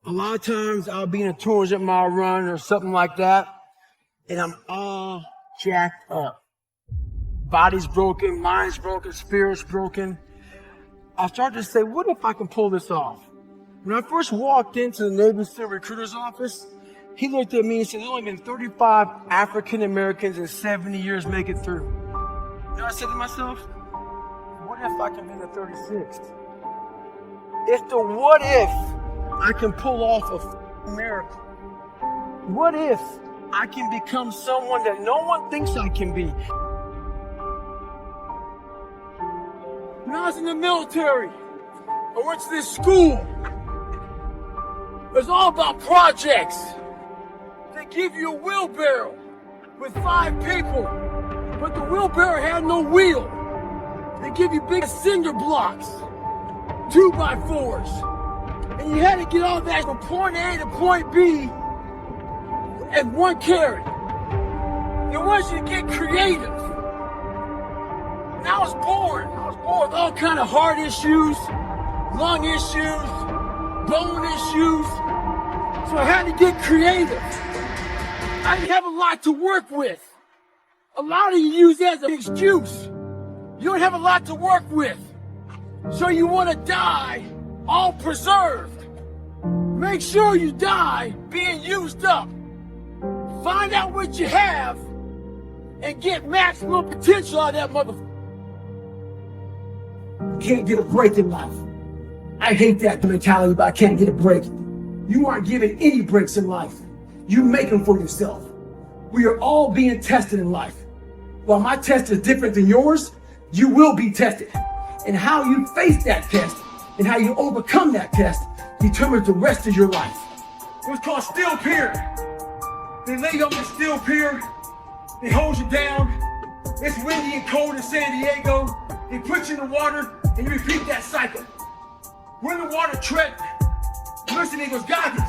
A lot of times I'll be in a 200 mile run or something like that, and I'm all jacked up. Body's broken, mind's broken, spirit's broken. I started to say, what if I can pull this off? When I first walked into the Navy SEAL recruiter's office, he looked at me and said, there's only been 35 African Americans in 70 years make it through. You know, I said to myself, what if I can be the 36th? It's the what if I can pull off a miracle. What if I can become someone that no one thinks I can be? When I was in the military, I went to this school. It was all about projects. They give you a wheelbarrow with 5 people, but the wheelbarrow had no wheel. They give you big cinder blocks, 2x4s, and you had to get all that from point A to point B and 1 carrot. They want you to get creative. And I was born with all kind of heart issues, lung issues, bone issues. So I had to get creative. I didn't have a lot to work with. A lot of you use that as an excuse. You don't have a lot to work with. So you want to die all preserved. Make sure you die being used up. Find out what you have and get maximum potential out of that motherfucker. Can't get a break in life. I hate that mentality, but I can't get a break. You aren't given any breaks in life. You make them for yourself. We are all being tested in life. While my test is different than yours, you will be tested. And how you face that test and how you overcome that test determines the rest of your life. It was called steel pier. They lay you on the steel pier. They hold you down. It's windy and cold in San Diego. They put you in the water and you repeat that cycle. We're in the water tread. Listen, he goes, Goggins,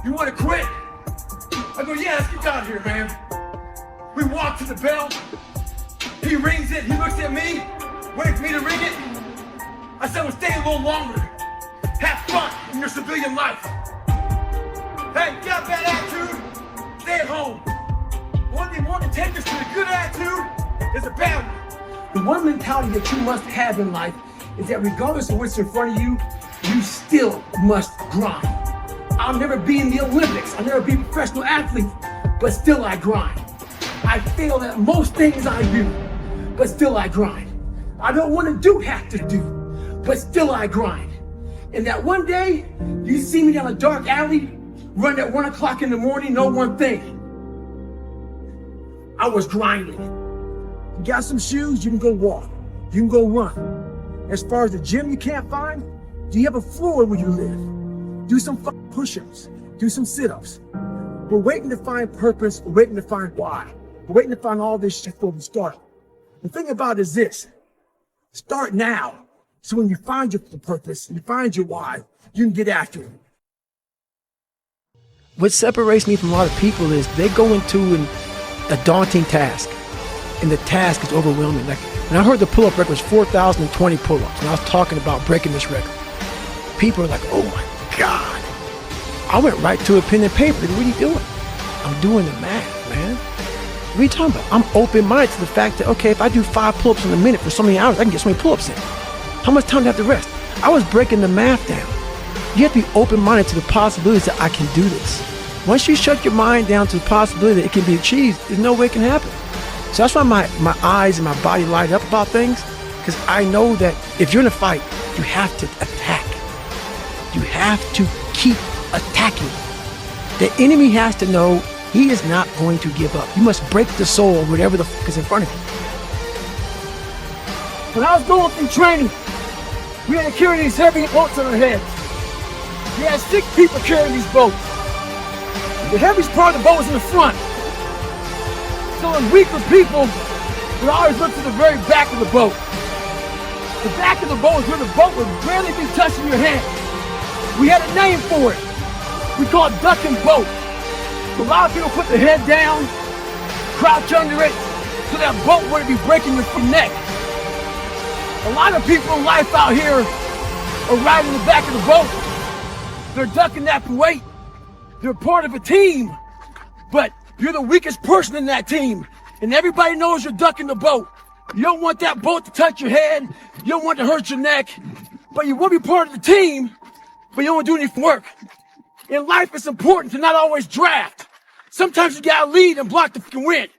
you want to quit? I go, yeah, let's get out of here, man. We walk to the bell. He rings it. He looks at me, waits for me to ring it. I said, well, stay a little longer. Have fun in your civilian life. Hey, you got a bad attitude? Stay at home. One thing more to take us to the good attitude is a bad one. The one mentality that you must have in life is that regardless of what's in front of you, you still must grind. I'll never be in the Olympics. I'll never be a professional athlete, but still I grind. I fail at most things I do, but still I grind. I don't want to have to do, but still I grind. And that one day, you see me down a dark alley, run at 1 o'clock in the morning, know one thing. I was grinding. You got some shoes, you can go walk. You can go run. As far as the gym you can't find, do you have a floor where you live? Do some push-ups. Do some sit-ups. We're waiting to find purpose. We're waiting to find why. We're waiting to find all this shit before we start. The thing about it is this. Start now. So when you find your purpose, and you find your why, you can get after it. What separates me from a lot of people is they go into a daunting task, and the task is overwhelming. Like when I heard the pull-up record was 4,020 pull-ups, and I was talking about breaking this record. People are like, oh my God. I went right to a pen and paper. Like, what are you doing? I'm doing the math, man. What are you talking about? I'm open-minded to the fact that, okay, if I do 5 pull-ups in a minute for so many hours, I can get so many pull-ups in. How much time do I have to rest? I was breaking the math down. You have to be open-minded to the possibilities that I can do this. Once you shut your mind down to the possibility that it can be achieved, there's no way it can happen. So that's why my eyes and my body light up about things, because I know that if you're in a fight, you have to attack. You have to keep attacking. The enemy has to know he is not going to give up. You must break the soul of whatever the fuck is in front of you. When I was going through training, we had to carry these heavy boats on our heads. We had 6 people carrying these boats. The heaviest part of the boat was in the front. So in weaker people would always look to the very back of the boat. The back of the boat is where the boat would barely be touching your hand. We had a name for it. We call it duck and boat. So a lot of people put their head down, crouch under it, so that boat wouldn't be breaking your neck. A lot of people in life out here are riding the back of the boat. They're ducking that weight. They're part of a team, but you're the weakest person in that team, and everybody knows you're ducking the boat. You don't want that boat to touch your head. You don't want to hurt your neck, but you want to be part of the team, but you don't want to do any work. In life, it's important to not always draft. Sometimes you gotta lead and block the fucking wind.